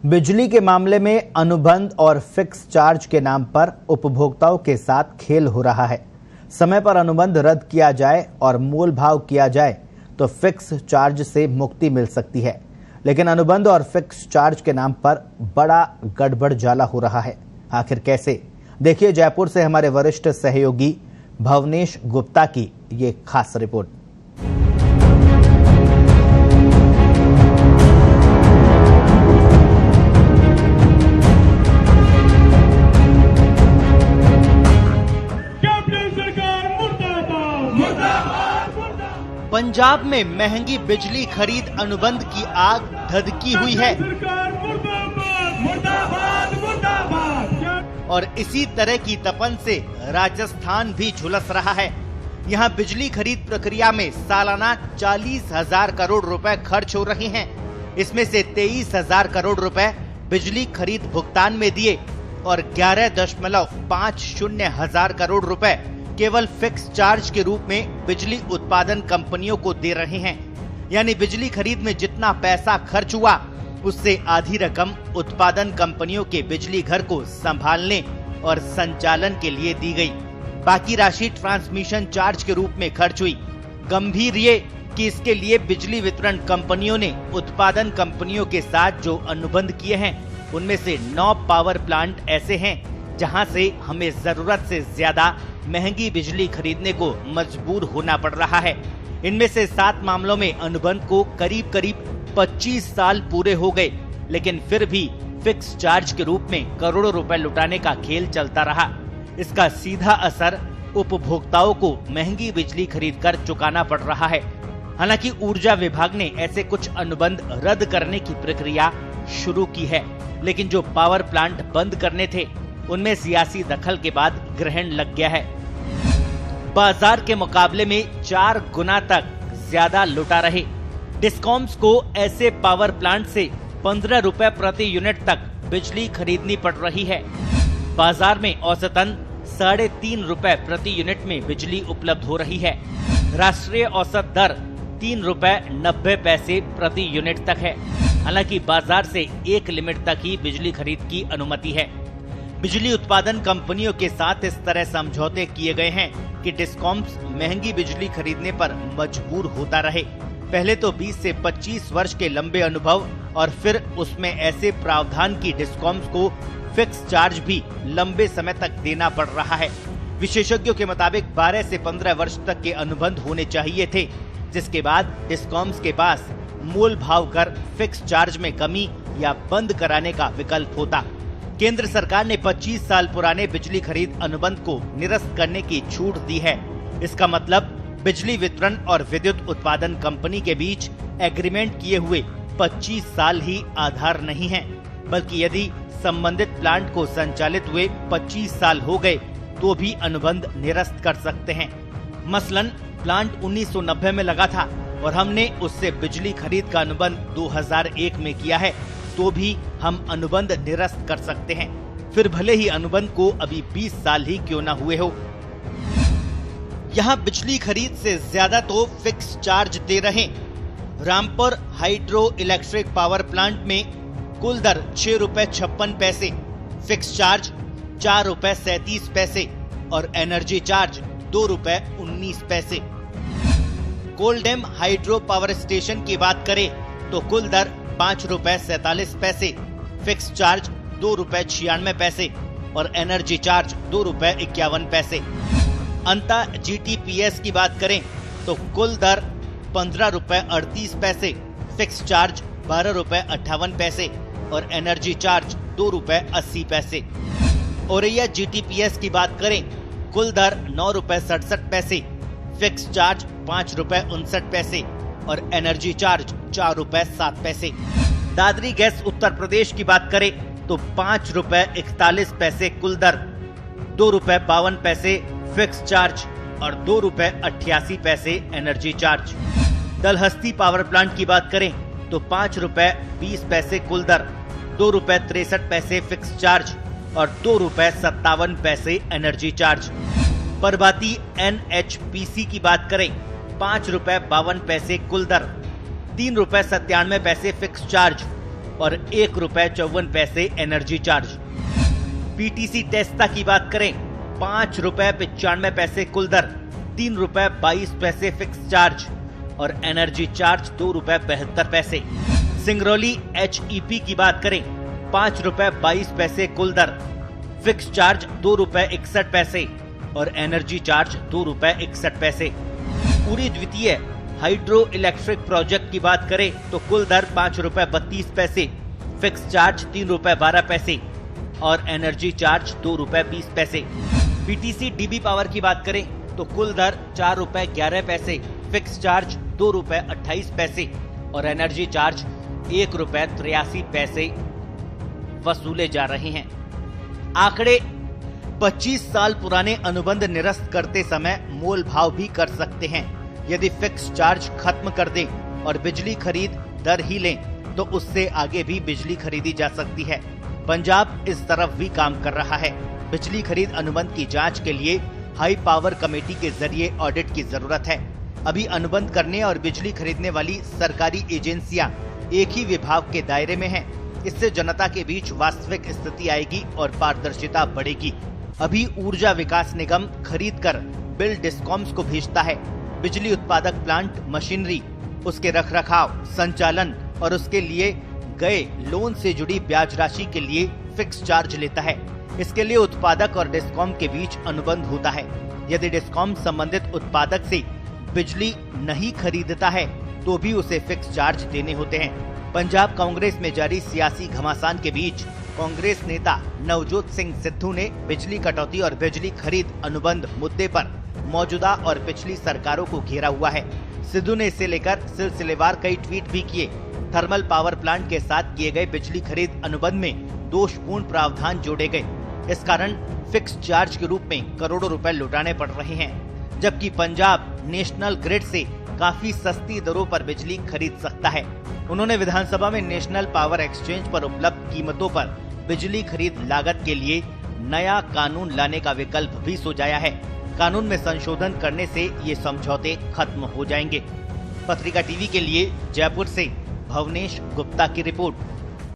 बिजली के मामले में अनुबंध और फिक्स चार्ज के नाम पर उपभोक्ताओं के साथ खेल हो रहा है। समय पर अनुबंध रद्द किया जाए और मोल भाव किया जाए तो फिक्स चार्ज से मुक्ति मिल सकती है, लेकिन अनुबंध और फिक्स चार्ज के नाम पर बड़ा गड़बड़जाला हो रहा है। आखिर कैसे? देखिए जयपुर से हमारे वरिष्ठ सहयोगी भवनेश गुप्ता की ये खास रिपोर्ट। पंजाब में महंगी बिजली खरीद अनुबंध की आग धधकी हुई है और इसी तरह की तपन से राजस्थान भी झुलस रहा है। यहाँ बिजली खरीद प्रक्रिया में सालाना 40,000 करोड़ रुपए खर्च हो रहे हैं। इसमें से 23,000 करोड़ रुपए बिजली खरीद भुगतान में दिए और 11.50 हजार करोड़ रुपए केवल फिक्स चार्ज के रूप में बिजली उत्पादन कंपनियों को दे रहे हैं। यानी बिजली खरीद में जितना पैसा खर्च हुआ उससे आधी रकम उत्पादन कंपनियों के बिजली घर को संभालने और संचालन के लिए दी गई। बाकी राशि ट्रांसमिशन चार्ज के रूप में खर्च हुई। गंभीर ये कि इसके लिए बिजली वितरण कंपनियों ने उत्पादन कंपनियों के साथ जो अनुबंध किए हैं उनमें से 9 पावर प्लांट ऐसे हैं जहां से हमें जरूरत से ज्यादा महंगी बिजली खरीदने को मजबूर होना पड़ रहा है। इनमें से 7 मामलों में अनुबंध को करीब 25 साल पूरे हो गए, लेकिन फिर भी फिक्स चार्ज के रूप में करोड़ों रुपए लुटाने का खेल चलता रहा। इसका सीधा असर उपभोक्ताओं को महंगी बिजली खरीद कर चुकाना पड़ रहा है। हालांकि ऊर्जा विभाग ने ऐसे कुछ अनुबंध रद्द करने की प्रक्रिया शुरू की है, लेकिन जो पावर प्लांट बंद करने थे उनमें सियासी दखल के बाद ग्रहण लग गया है। बाजार के मुकाबले में 4 गुना तक ज्यादा लुटा रहे। डिस्कॉम्स को ऐसे पावर प्लांट से 15 रुपए प्रति यूनिट तक बिजली खरीदनी पड़ रही है। बाजार में औसतन 3.5 रुपए प्रति यूनिट में बिजली उपलब्ध हो रही है। राष्ट्रीय औसत दर 3 रुपए 90 पैसे प्रति यूनिट तक है। हालांकि बाजार से एक लिमिट तक ही बिजली खरीद की अनुमति है। बिजली उत्पादन कंपनियों के साथ इस तरह समझौते किए गए हैं कि डिस्कॉम्स महंगी बिजली खरीदने पर मजबूर होता रहे। पहले तो 20 से 25 वर्ष के लंबे अनुभव और फिर उसमें ऐसे प्रावधान की डिस्कॉम्स को फिक्स चार्ज भी लंबे समय तक देना पड़ रहा है। विशेषज्ञों के मुताबिक 12 से 15 वर्ष तक के अनुबंध होने चाहिए थे, जिसके बाद डिस्कॉम्स के पास मोल भाव कर फिक्स चार्ज में कमी या बंद कराने का विकल्प होता। केंद्र सरकार ने 25 साल पुराने बिजली खरीद अनुबंध को निरस्त करने की छूट दी है। इसका मतलब बिजली वितरण और विद्युत उत्पादन कंपनी के बीच एग्रीमेंट किए हुए 25 साल ही आधार नहीं है, बल्कि यदि संबंधित प्लांट को संचालित हुए 25 साल हो गए तो भी अनुबंध निरस्त कर सकते हैं। मसलन प्लांट 1990 में लगा था और हमने उससे बिजली खरीद का अनुबंध 2001 में किया है, तो भी हम अनुबंध निरस्त कर सकते हैं, फिर भले ही अनुबंध को अभी 20 साल ही क्यों न हुए हो। यहाँ बिजली खरीद से ज्यादा तो फिक्स चार्ज दे रहे। Rampur hydro electric power plant में कुल दर 6 रुपए 56 पैसे, फिक्स चार्ज 4 रुपए 37 पैसे और एनर्जी चार्ज 2 रुपए 19 पैसे। कोलडेम हाइड्रो पावर स्टेशन की बात करें तो कुल दर 5 रुपए 47 पैसे, फिक्स चार्ज 2 रुपए 96 पैसे और एनर्जी चार्ज 2 रुपए 51 पैसे। अंता GTPS की बात करें तो कुल दर 15 रुपए 38 पैसे, फिक्स चार्ज 12 रुपए 58 पैसे और एनर्जी चार्ज 2 रुपए 80 पैसे। औरैया GTPS की बात करें कुल दर 9 रुपए 67 पैसे, फिक्स चार्ज 5 रुपए 59 पैसे और एनर्जी चार्ज 4 रुपए 7 पैसे। दादरी गैस उत्तर प्रदेश की बात करें तो 5 रुपए 41 पैसे कुल दर, 2 रुपए 52 पैसे फिक्स चार्ज और 2 रुपए 88 पैसे एनर्जी चार्ज। दलहस्ती पावर प्लांट की बात करें तो 5 रुपए 20 पैसे कुल दर, 2 रुपए 63 पैसे फिक्स चार्ज और 2 रुपए 57 पैसे एनर्जी चार्ज। परबाती NHPC की बात करें 5 रुपए 52 पैसे कुल दर, 3 रुपए 97 पैसे फिक्स चार्ज और ₹1.54 एनर्जी चार्ज। पीटीसी टेस्टा की बात करें, ₹5.95 कुल दर, ₹3.22 फिक्स चार्ज और एनर्जी चार्ज ₹2.72। सिंगरौली HEP की बात करें, ₹5.22 कुल दर, फिक्स चार्ज ₹2.61 और एनर्जी चार्ज ₹2.61। पूरी द्वितीय हाइड्रो इलेक्ट्रिक प्रोजेक्ट की बात करें तो कुल दर ₹5.32, फिक्स चार्ज ₹3.12 और energy charge ₹2.20। PTC DB power की बात करें तो कुल दर ₹4.11, फिक्स चार्ज ₹2.28 और एनर्जी चार्ज ₹1.83 वसूले जा रहे हैं। आंकड़े 25 साल पुराने अनुबंध निरस्त करते समय मोल भाव भी कर सकते हैं। यदि फिक्स चार्ज खत्म कर दें और बिजली खरीद दर ही लें तो उससे आगे भी बिजली खरीदी जा सकती है। पंजाब इस तरफ भी काम कर रहा है। बिजली खरीद अनुबंध की जांच के लिए हाई पावर कमेटी के जरिए ऑडिट की जरूरत है। अभी अनुबंध करने और बिजली खरीदने वाली सरकारी एजेंसियां एक ही विभाग के दायरे में हैं। इससे जनता के बीच वास्तविक स्थिति आएगी और पारदर्शिता बढ़ेगी। अभी ऊर्जा विकास निगम खरीद कर बिल डिस्कॉम्स को भेजता है। बिजली उत्पादक प्लांट मशीनरी, उसके रखरखाव, संचालन और उसके लिए गए लोन से जुड़ी ब्याज राशि के लिए फिक्स चार्ज लेता है। इसके लिए उत्पादक और डिस्कॉम के बीच अनुबंध होता है। यदि डिस्कॉम संबंधित उत्पादक से बिजली नहीं खरीदता है तो भी उसे फिक्स चार्ज देने होते हैं। पंजाब कांग्रेस में जारी सियासी घमासान के बीच कांग्रेस नेता नवजोत सिंह सिद्धू ने बिजली कटौती और बिजली खरीद अनुबंध मुद्दे पर मौजूदा और पिछली सरकारों को घेरा हुआ है। सिद्धू ने इसे लेकर सिलसिलेवार कई ट्वीट भी किए। थर्मल पावर प्लांट के साथ किए गए बिजली खरीद अनुबंध में दोषपूर्ण प्रावधान जोड़े गए। इस कारण फिक्स चार्ज के रूप में करोड़ों रुपए लुटाने पड़ रहे हैं, जबकि पंजाब नेशनल ग्रिड से काफी सस्ती दरों पर बिजली खरीद सकता है। उन्होंने विधानसभा में नेशनल पावर एक्सचेंज पर उपलब्ध कीमतों पर बिजली खरीद लागत के लिए नया कानून लाने का विकल्प भी सुझाया है। कानून में संशोधन करने से ये समझौते खत्म हो जाएंगे। पत्रिका टीवी के लिए जयपुर से भवनेश गुप्ता की रिपोर्ट।